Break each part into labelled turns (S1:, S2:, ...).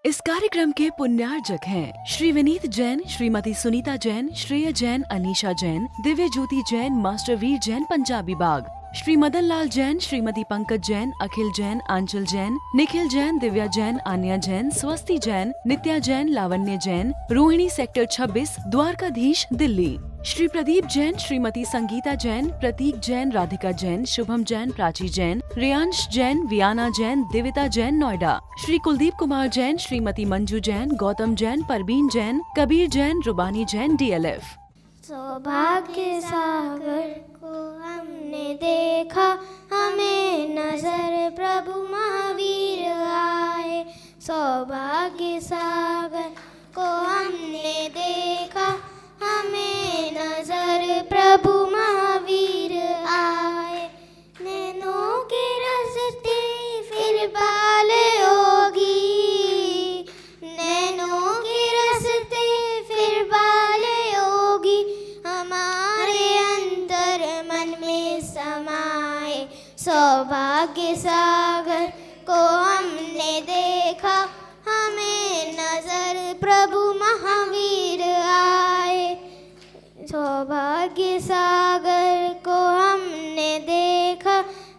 S1: इस कार्यक्रम के पुण्यार्जक हैं श्री विनीत जैन, श्रीमती सुनीता जैन, श्रेय जैन, अनीशा जैन, दिव्य ज्योति जैन, मास्टर वीर जैन, पंजाबी बाग, श्री मदन लाल जैन, श्रीमती पंकज जैन, अखिल जैन, आंचल जैन, निखिल जैन, दिव्या जैन, आन्या जैन, स्वस्ति जैन, नित्या जैन, लावण्य जैन, रोहिणी सेक्टर 26, द्वारकाधीश, दिल्ली। श्री प्रदीप जैन, श्रीमती संगीता जैन, प्रतीक जैन, राधिका जैन, शुभम जैन, प्राची जैन, रेयांश जैन, वियाना जैन, दिविता जैन, नोएडा। श्री कुलदीप कुमार जैन, श्रीमती मंजू जैन, गौतम जैन, परवीन जैन, कबीर जैन, रुबानी जैन, DLF।
S2: सौभाग्य सागर को हमने देखा, हमें नजर प्रभु महावीर आए। सौभाग्य सागर को हमने देखा, हमें नजर प्रभु महावीर आए। नैनों के रस्ते फिर बाल होगी, नैनों के रस्ते फिर बाल होगी, हमारे अंतर मन में समाए। सौभाग्य सागर को हमने देखा, हमें नजर प्रभु महावीर आए। सौभाग्य सागर को हमने देखा,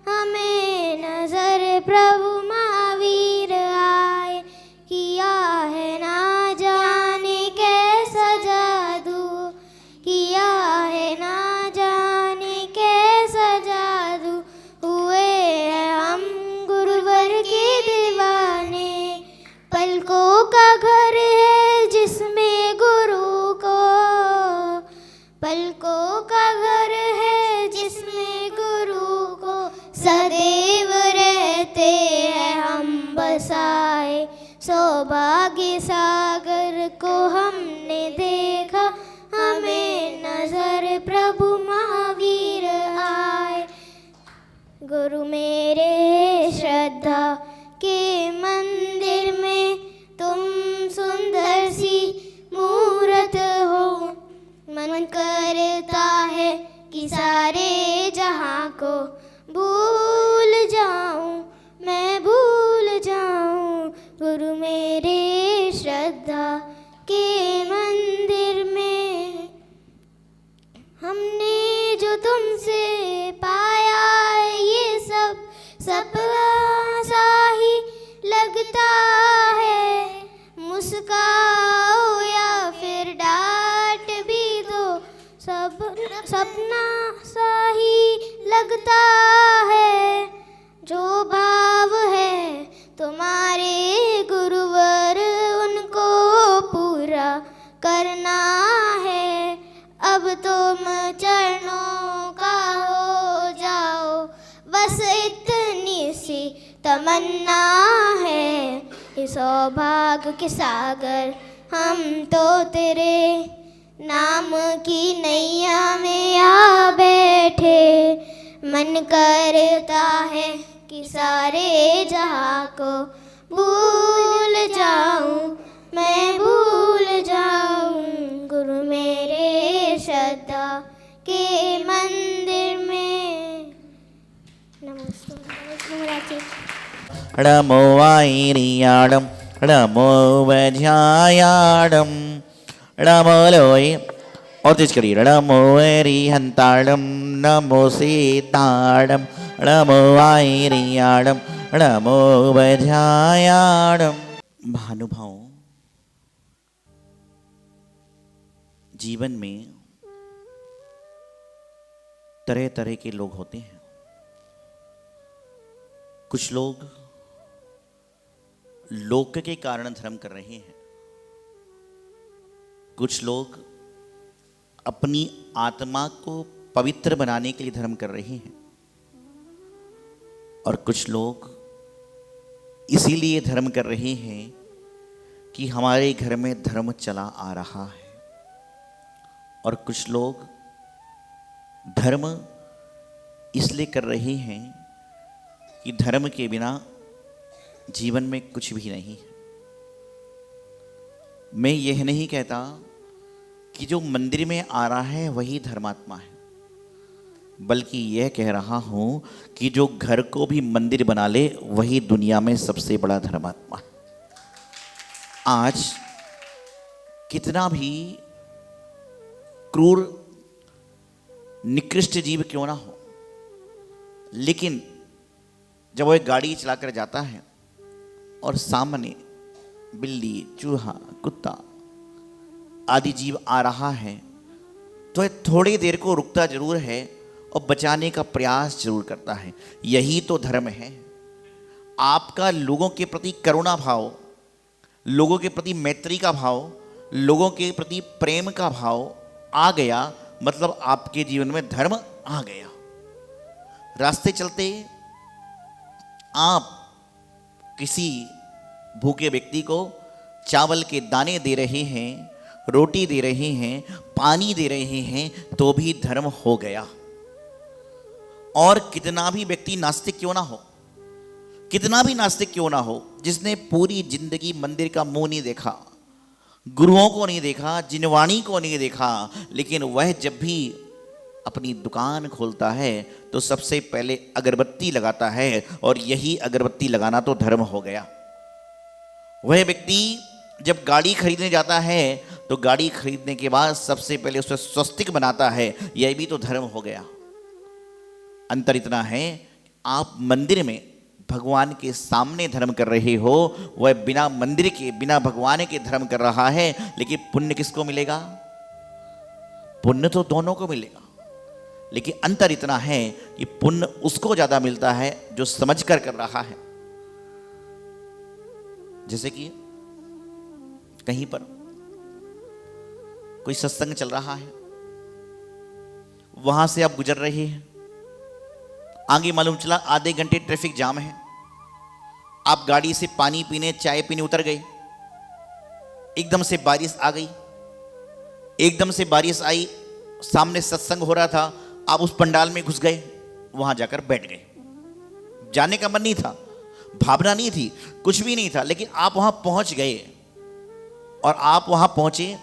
S2: हमें नजर प्रभु महावीर आए। किया है ना जाने कैसा जादू, किया है ना जाने कैसा जादू, हुए हैं हम गुरुवर के दीवाने। पलकों का घर है जिसमें गुरु को, पलकों का घर है जिसमें गुरु को सदैव रहते हैं हम बसाए। सौभाग्य सागर को हमने देखा, हमें नजर प्रभु महावीर आए। गुरु मेरे श्रद्धा के मंदिर में तुम सुंदर सी मूरत हो। मन करता है कि सारे जहां को भूल जाऊं, मैं भूल जाऊं। गुरु मेरे श्रद्धा के मंदिर में हमने जो तुमसे पाया, ये सब सपना सा ही लगता है। मुस्काओ या फिर डांट भी दो, सब सपना सा ही लगता है। जो भाव है तुम्हारे गुरुवर, उनको पूरा करना है। अब तुम चरणों का हो जाओ, बस इतनी सी तमन्ना है। इस सौभाग्य के सागर हम तो तेरे नाम की नैया में आ बैठे। मन करता है कि सारे जहां को भूल जाऊं, मैं भूल जाऊं। गुरु मेरे श्रद्धा के मंदिर में। नमस्ते।
S3: नमो वाईरियाडम, नमो वज्रायाडम, नमो लोय, और तेज करिए, नमो एरिहंताडम, नमो सीताडम, नमो वाईरियाडम, नमो वज्रायाडम। महानुभावों, जीवन में तरह तरह के लोग होते हैं। कुछ लोग लोक के कारण धर्म कर रहे हैं, कुछ लोग अपनी आत्मा को पवित्र बनाने के लिए धर्म कर रहे हैं, और कुछ लोग इसीलिए धर्म कर रहे हैं कि हमारे घर में धर्म चला आ रहा है। और कुछ लोग धर्म इसलिए कर रहे हैं कि धर्म के बिना जीवन में कुछ भी नहीं है। मैं यह नहीं कहता कि जो मंदिर में आ रहा है वही धर्मात्मा है, बल्कि यह कह रहा हूं कि जो घर को भी मंदिर बना ले वही दुनिया में सबसे बड़ा धर्मात्मा है। आज कितना भी क्रूर निकृष्ट जीव क्यों ना हो, लेकिन जब वो एक गाड़ी चलाकर जाता है और सामने बिल्ली, चूहा, कुत्ता आदि जीव आ रहा है, तो ये थोड़ी देर को रुकता जरूर है और बचाने का प्रयास जरूर करता है। यही तो धर्म है। आपका लोगों के प्रति करुणा भाव, लोगों के प्रति मैत्री का भाव, लोगों के प्रति प्रेम का भाव आ गया, मतलब आपके जीवन में धर्म आ गया। रास्ते चलते आप किसी भूखे व्यक्ति को चावल के दाने दे रहे हैं, रोटी दे रहे हैं, पानी दे रहे हैं, तो भी धर्म हो गया। और कितना भी व्यक्ति नास्तिक क्यों ना हो, कितना भी नास्तिक क्यों ना हो, जिसने पूरी जिंदगी मंदिर का मुंह नहीं देखा, गुरुओं को नहीं देखा, जिनवाणी को नहीं देखा, लेकिन वह जब भी अपनी दुकान खोलता है तो सबसे पहले अगरबत्ती लगाता है, और यही अगरबत्ती लगाना तो धर्म हो गया। वह व्यक्ति जब गाड़ी खरीदने जाता है तो गाड़ी खरीदने के बाद सबसे पहले उस पर स्वस्तिक बनाता है, यह भी तो धर्म हो गया। अंतर इतना है, आप मंदिर में भगवान के सामने धर्म कर रहे हो, वह बिना मंदिर के, बिना भगवान के धर्म कर रहा है, लेकिन पुण्य किसको मिलेगा? पुण्य तो दोनों को मिलेगा, लेकिन अंतर इतना है कि पुण्य उसको ज्यादा मिलता है जो समझकर कर रहा है। जैसे कि कहीं पर कोई सत्संग चल रहा है, वहां से आप गुजर रहे हैं, आगे मालूम चला आधे घंटे ट्रैफिक जाम है, आप गाड़ी से पानी पीने, चाय पीने उतर गए, एकदम से बारिश आ गई, एकदम से बारिश आई, सामने सत्संग हो रहा था, आप उस पंडाल में घुस गए, वहां जाकर बैठ गए। जाने का मन नहीं था, भावना नहीं थी, कुछ भी नहीं था, लेकिन आप वहां पहुंच गए। और आप वहां पहुंचे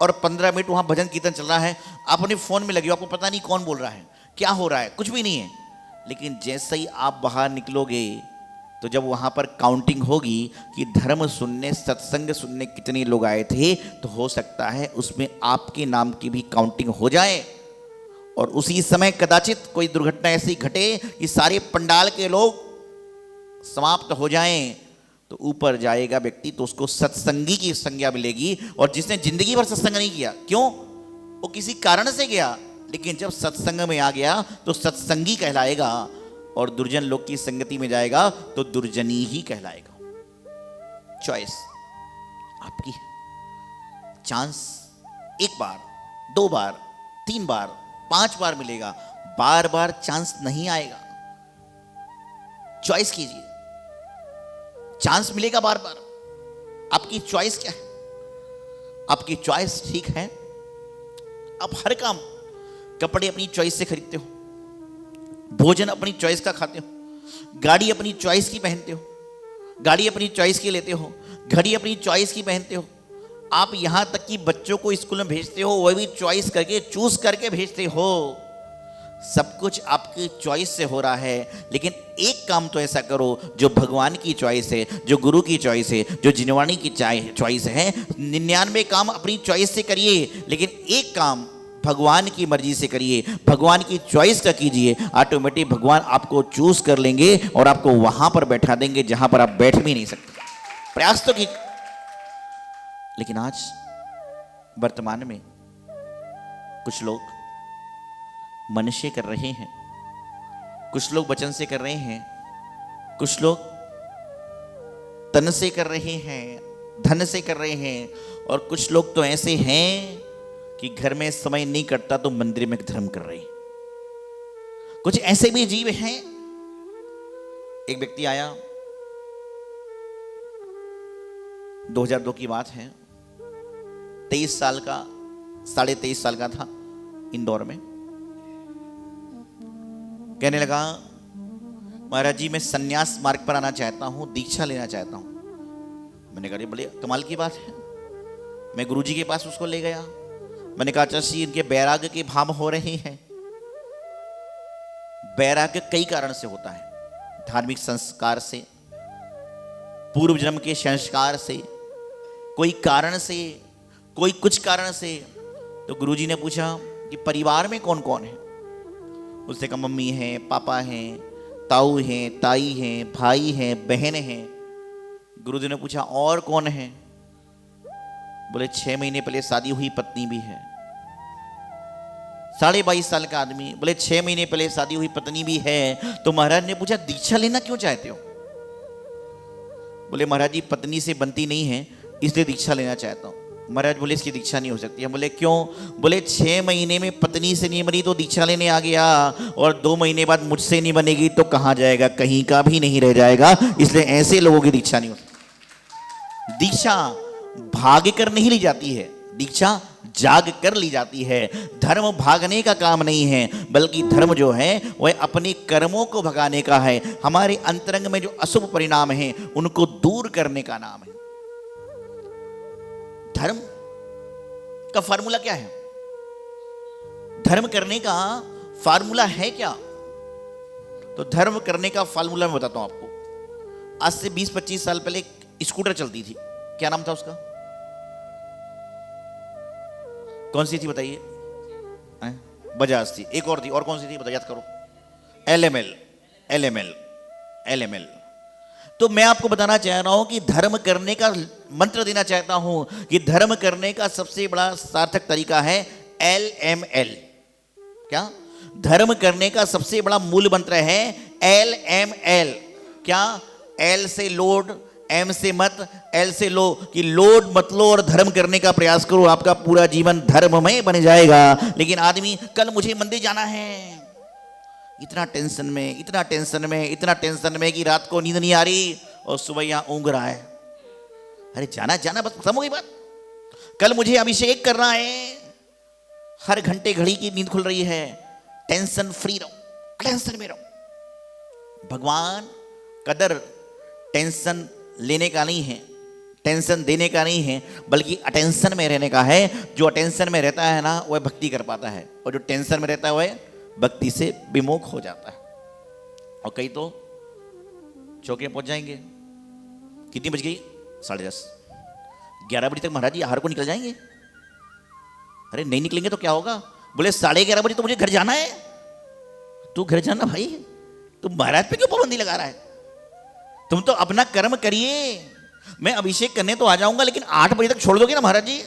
S3: और 15 मिनट वहां भजन कीर्तन चल रहा है, आप अपने फोन में लगे हो, आपको पता नहीं कौन बोल रहा है, क्या हो रहा है, कुछ भी नहीं है। लेकिन जैसे ही आप बाहर निकलोगे तो जब वहां पर काउंटिंग होगी कि धर्म सुनने, सत्संग सुनने कितने लोग आए थे, तो हो सकता है उसमें आपके नाम की भी काउंटिंग हो जाए, और उसी समय कदाचित कोई दुर्घटना ऐसी घटे कि सारे पंडाल के लोग समाप्त हो जाएं, तो ऊपर जाएगा व्यक्ति तो उसको सत्संगी की संज्ञा मिलेगी। और जिसने जिंदगी भर सत्संग नहीं किया, क्यों, वो किसी कारण से गया, लेकिन जब सत्संग में आ गया तो सत्संगी कहलाएगा, और दुर्जन लोग की संगति में जाएगा तो दुर्जनी ही कहलाएगा। चॉइस आपकी है। चांस एक बार, 2 बार, 3 बार, 5 बार मिलेगा, बार बार चांस नहीं आएगा। चॉइस कीजिए, चांस मिलेगा बार बार। आपकी चॉइस क्या है? आपकी चॉइस ठीक है, आप हर काम, कपड़े अपनी चॉइस से खरीदते हो, भोजन अपनी चॉइस का खाते हो, गाड़ी अपनी चॉइस की पहनते हो, गाड़ी अपनी चॉइस की लेते हो, घड़ी अपनी चॉइस की पहनते हो, आप यहां तक कि बच्चों को स्कूल में भेजते हो, वह भी चॉइस करके, चूज करके भेजते हो। सब कुछ आपकी चॉइस से हो रहा है, लेकिन एक काम तो ऐसा करो जो भगवान की चॉइस है, जो गुरु की चॉइस है, जो जिनवाणी की चॉइस है। 99 काम अपनी चॉइस से करिए, लेकिन एक काम भगवान की मर्जी से करिए, भगवान की चॉइस का कीजिए। ऑटोमेटिक भगवान आपको चूज कर लेंगे और आपको वहां पर बैठा देंगे जहां पर आप बैठ भी नहीं सकते। प्रयास तो कीजिए। लेकिन आज वर्तमान में कुछ लोग मन से कर रहे हैं, कुछ लोग वचन से कर रहे हैं, कुछ लोग तन से कर रहे हैं, धन से कर रहे हैं, और कुछ लोग तो ऐसे हैं कि घर में समय नहीं कटता तो मंदिर में धर्म कर रहे हैं। कुछ ऐसे भी जीव हैं। एक व्यक्ति आया, 2002 की बात है, 23 साल का, 23.5 साल का था, इंदौर में। कहने लगा, महाराज जी मैं सन्यास मार्ग पर आना चाहता हूं, दीक्षा लेना चाहता हूं। मैंने कहा बड़े कमाल की बात है। मैं गुरुजी के पास उसको ले गया। मैंने कहा चाचा जी इनके वैराग्य के भाव हो रहे हैं। वैराग्य कई कारण से होता है, धार्मिक संस्कार से, पूर्व जन्म के संस्कार से, कोई कारण से, कोई कुछ कारण से। तो गुरुजी ने पूछा कि परिवार में कौन कौन है? उसने कहा मम्मी है, पापा हैं, ताऊ हैं, ताई हैं, भाई हैं, बहन हैं। गुरुजी ने पूछा और कौन है? बोले 6 महीने पहले शादी हुई पत्नी भी है। 22.5 साल का आदमी, बोले 6 महीने पहले शादी हुई पत्नी भी है। तो महाराज ने पूछा दीक्षा लेना क्यों चाहते हो? बोले महाराज जी पत्नी से बनती नहीं है इसलिए दीक्षा लेना चाहता हूँ। महाराज बोले इसकी दीक्षा नहीं हो सकती है। बोले क्यों? बोले 6 महीने में पत्नी से नहीं बनी तो दीक्षा लेने आ गया, और 2 महीने बाद मुझसे नहीं बनेगी तो कहाँ जाएगा? कहीं का भी नहीं रह जाएगा, इसलिए ऐसे लोगों की दीक्षा नहीं होती। दीक्षा भाग कर नहीं ली जाती है, दीक्षा जाग कर ली जाती है। धर्म भागने का काम नहीं है, बल्कि धर्म जो है वह अपने कर्मों को भगाने का है। हमारे अंतरंग में जो अशुभ परिणाम हैं उनको दूर करने का नाम है। धर्म का फार्मूला क्या है? धर्म करने का फार्मूला है क्या? तो धर्म करने का फार्मूला मैं बताता हूं आपको। आज से 20-25 साल पहले एक स्कूटर चलती थी, क्या नाम था उसका? कौन सी थी बताइए? बजाज थी। एक और थी, और कौन सी थी बताइए, याद करो। एलएमएल। तो मैं आपको बताना चाह रहा हूं कि धर्म करने का मंत्र देना चाहता हूं कि धर्म करने का सबसे बड़ा सार्थक तरीका है LML। क्या? धर्म करने का सबसे बड़ा मूल मंत्र है LML। क्या? L से लोड, M से मत, L से लो, कि लोड मत लो और धर्म करने का प्रयास करो, आपका पूरा जीवन धर्ममय बन जाएगा। लेकिन आदमी कल मुझे मंदिर जाना है, इतना टेंशन में कि रात को नींद नहीं आ रही और सुबह यहां ऊँघ रहा है। अरे जाना बस खत्म हो गई बात। कल मुझे अभिषेक करना है, हर घंटे घड़ी की नींद खुल रही है। टेंशन फ्री रहो, टेंशन में रहो। भगवान कदर टेंशन लेने का नहीं है, टेंशन देने का नहीं है, बल्कि अटेंशन में रहने का है। जो अटेंशन में रहता है ना वह भक्ति कर पाता है, और जो टेंशन में रहता है वह भक्ति से विमुख हो जाता है। और कई तो चौके पहुंच जाएंगे। कितनी बज गई? 10:30। 11 बजे तक महाराज जी आहार को निकल जाएंगे। अरे नहीं निकलेंगे तो क्या होगा? बोले 11:30 बजे तो मुझे घर जाना है। तू घर जाना भाई, तू महाराज पे क्यों पाबंदी लगा रहा है? तुम तो अपना कर्म करिए। मैं अभिषेक करने तो आ जाऊंगा, लेकिन 8 बजे तक छोड़ दोगे ना महाराज जी?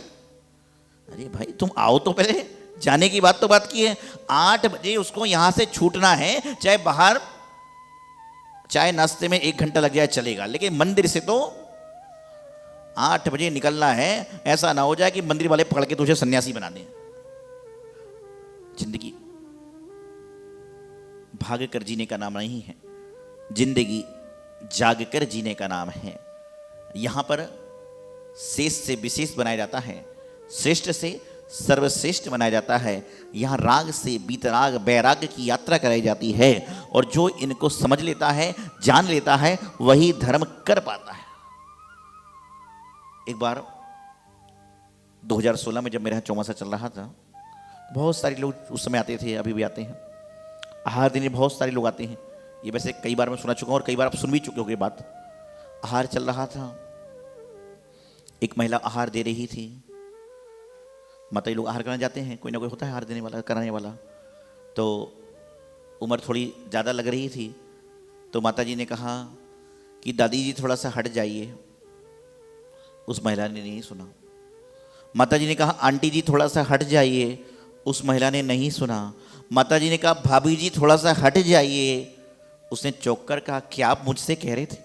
S3: अरे भाई तुम आओ तो पहले, जाने की बात तो बात की है। 8 बजे उसको यहां से छूटना है, चाहे बाहर चाय नाश्ते में 1 घंटा लग जाए चलेगा, लेकिन मंदिर से तो 8 बजे निकलना है। ऐसा ना हो जाए कि मंदिर वाले पकड़ के तुझे सन्यासी बना दें। जिंदगी भाग कर जीने का नाम नहीं है, जिंदगी जाग कर जीने का नाम है। यहां पर शेष से विशेष बनाया जाता है, श्रेष्ठ से सर्वश्रेष्ठ बनाया जाता है। यहाँ राग से बीतराग वैराग्य की यात्रा कराई जाती है, और जो इनको समझ लेता है, जान लेता है, वही धर्म कर पाता है। एक बार 2016 में जब मेरे यहाँ चौमासा चल रहा था, बहुत सारे लोग उस समय आते थे, अभी भी आते हैं। आहार देने बहुत सारे लोग आते हैं। ये वैसे कई बार मैं सुना चुका हूँ और कई बार आप सुन भी चुके होंगे बात। आहार चल रहा था, एक महिला आहार दे रही थी। माता जी लोग आहार कराने जाते हैं, कोई ना कोई होता है आहार देने वाला, कराने वाला। तो उम्र थोड़ी ज़्यादा लग रही थी, तो माता जी ने कहा कि दादी जी थोड़ा सा हट जाइए। उस महिला ने नहीं सुना। माता जी ने कहा आंटी जी थोड़ा सा हट जाइए। उस महिला ने नहीं सुना। माता जी ने कहा भाभी जी थोड़ा सा हट जाइए। उसने चौंक कर कहा क्या आप मुझसे कह रहे थे?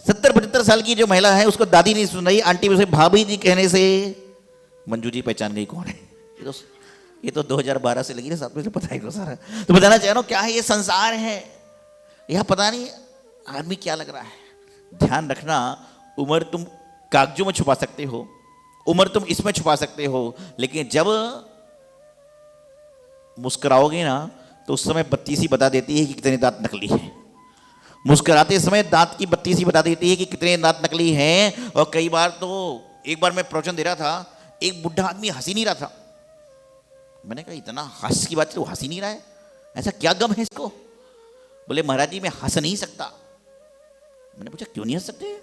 S3: 70-75 साल की जो महिला है उसको दादी नहीं सुन रही, आंटी उसे भाभी जी कहने से मंजू जी पहचान गई कौन है। ये तो 2012 से लगी ना साथ में, तो पता ही तो सारा। तो बताना चाह रहा हूं क्या है ये संसार है, यह पता नहीं आदमी क्या लग रहा है। ध्यान रखना, उम्र तुम कागजों में छुपा सकते हो, उम्र तुम इसमें छुपा सकते हो, लेकिन जब मुस्कुराओगे ना तो उस समय बत्ती सी बता देती है कि कितने दांत नकली हैं। मुस्कुराते समय दांत की बत्ती सी बता देती है कि कितने दांत नकली हैं। और कई बार तो, एक बार मैं प्रवचन दे रहा था, एक बुढ़ा आदमी हंस ही नहीं रहा था। मैंने कहा इतना हंस की बात, वो हंस ही नहीं रहा है, ऐसा क्या गम है इसको? बोले महाराज जी मैं हंस नहीं सकता। मैंने पूछा क्यों नहीं हंस सकते?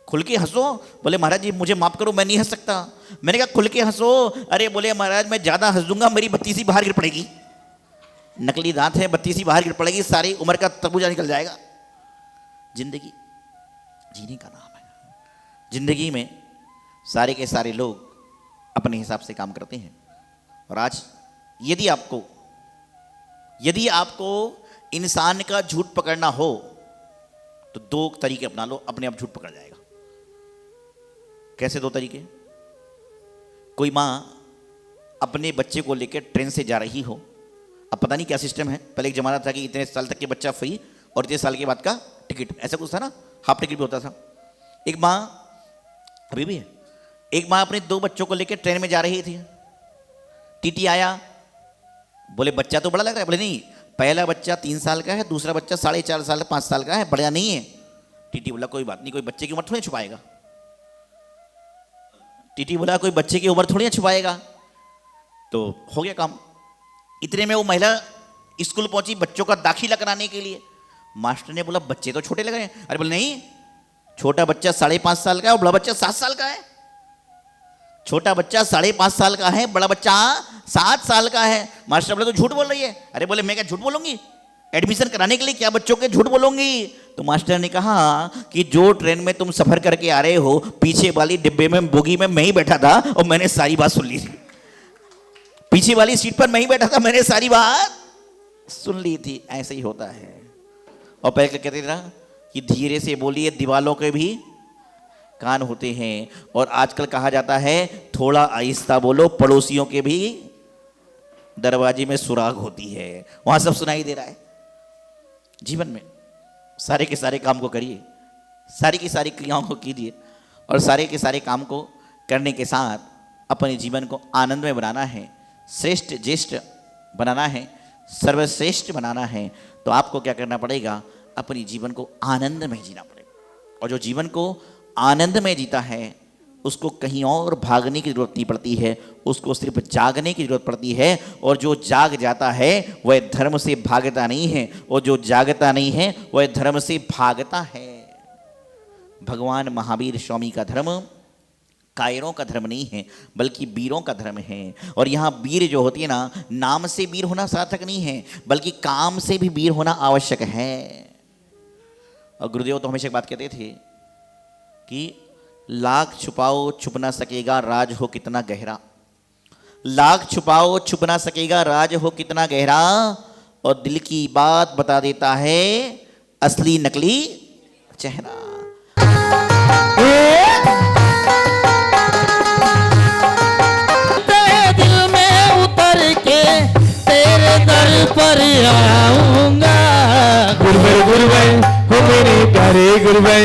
S3: खुल के हंसो। बोले महाराज जी मुझे माफ करो, मैं नहीं हंस सकता। मैंने कहा खुल के हंसो। अरे बोले महाराज मैं ज्यादा हंस दूंगा मेरी बत्तीसी बाहर गिर पड़ेगी। नकली दांत है, बत्तीसी बाहर गिर पड़ेगी, सारी उम्र का तरबूजा निकल जाएगा। जिंदगी जीने का नाम है। जिंदगी में सारे के सारे लोग अपने हिसाब से काम करते हैं। और आज यदि आपको इंसान का झूठ पकड़ना हो तो 2 तरीके अपना लो, अपने आप झूठ पकड़ जाएगा। कैसे 2 तरीके? कोई माँ अपने बच्चे को लेकर ट्रेन से जा रही हो, अब पता नहीं क्या सिस्टम है, पहले एक जमाना था कि इतने साल तक के बच्चा फ्री और इतने साल के बाद का टिकट, ऐसा कुछ था ना, हाफ टिकट भी होता था। एक माँ, अभी भी है, एक माँ अपने 2 बच्चों को लेकर ट्रेन में जा रही थी। टीटी आया, बोले बच्चा तो बड़ा लग रहा है। बोले नहीं, पहला बच्चा 3 साल का है, दूसरा बच्चा 4.5 साल 5 साल का है, बड़ा नहीं है। टीटी बोला कोई बात नहीं, कोई बच्चे की उम्र थोड़ी छुपाएगा। टीटी बोला कोई बच्चे की उम्र थोड़ी छुपाएगा। तो हो गया काम। इतने में वो महिला स्कूल पहुंची बच्चों का दाखिला कराने के लिए। मास्टर ने बोला बच्चे तो छोटे लग रहे हैं। अरे बोले नहीं, छोटा बच्चा 5.5 साल का है और बड़ा बच्चा 7 साल का है। छोटा बच्चा 5.5 साल का है, बड़ा बच्चा 7 साल का है। मास्टर बोले तो झूठ बोल रही है। अरे बोले मैं क्या झूठ बोलूंगी, एडमिशन कराने के लिए क्या बच्चों के झूठ बोलूंगी। तो मास्टर ने कहा कि जो ट्रेन में तुम सफर करके आ रहे हो, पीछे वाली डिब्बे में बोगी में मैं ही बैठा था और मैंने सारी बात सुन ली थी। पीछे वाली सीट पर मैं ही बैठा था, मैंने सारी बात सुन ली थी। ऐसे ही होता है। और पहले कहते थे ना कि धीरे से बोलिए दीवालों के भी कान होते हैं। और आजकल कहा जाता है थोड़ा आहिस्ता बोलो, पड़ोसियों के भी दरवाजे में सुराग होती है, वहां सब सुनाई दे रहा है। जीवन में सारे के सारे काम को करिए, सारी की सारी क्रियाओं को कीजिए और सारे के सारे काम को करने के साथ अपने जीवन को आनंदमय बनाना है, श्रेष्ठ ज्येष्ठ बनाना है, सर्वश्रेष्ठ बनाना है। तो आपको क्या करना पड़ेगा? अपने जीवन को आनंदमय जीना पड़ेगा। और जो जीवन को आनंद में जीता है उसको कहीं और भागने की जरूरत नहीं पड़ती है, उसको सिर्फ जागने की जरूरत पड़ती है। और जो जाग जाता है वह धर्म से भागता नहीं है, और जो जागता नहीं है वह धर्म से भागता है। भगवान महावीर स्वामी का धर्म कायरों का धर्म नहीं है, बल्कि वीरों का धर्म है। और यहाँ वीर जो होती है ना, नाम से वीर होना सार्थक नहीं है, बल्कि काम से भी वीर होना आवश्यक है। और गुरुदेव तो हमेशा एक बात कहते थे कि लाख छुपाओ छुप ना सकेगा राज हो कितना गहरा। लाख छुपाओ छुप ना सकेगा राज हो कितना गहरा। और दिल की बात बता देता है असली नकली चेहरा।
S4: तेरे दिल में उतर के तेरे दर पर आऊंगा। गुरुवर गुरुवर हो मेरे प्यारे गुरुवर,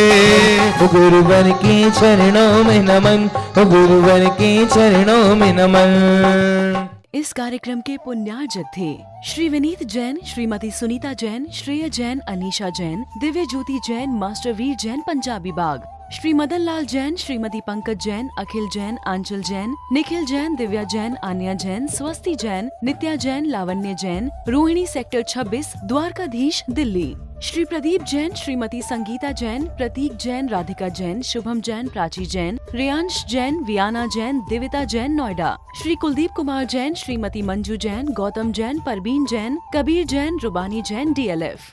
S4: गुरुवर के चरणों में नमन, गुरुवर के चरणों में नमन।
S1: इस कार्यक्रम के पुण्यार्जक थे श्री विनीत जैन, श्रीमती सुनीता जैन, श्रेय जैन, अनीशा जैन, दिव्य ज्योति जैन, मास्टर वीर जैन पंजाबी बाग, श्री मदन लाल जैन, श्रीमती पंकज जैन, अखिल जैन, आंचल जैन, निखिल जैन, दिव्या जैन, आन्या जैन, स्वस्ति जैन, नित्या जैन, लावण्य जैन, रोहिणी सेक्टर 26, द्वारकाधीश दिल्ली, श्री प्रदीप जैन, श्रीमती संगीता जैन, प्रतीक जैन, राधिका जैन, शुभम जैन, प्राची जैन, रियांश जैन, वियाना जैन, दिविता जैन, नोएडा, श्री कुलदीप कुमार जैन, श्रीमती मंजू जैन, गौतम जैन, परवीन जैन, कबीर जैन, रुबानी जैन, DLF।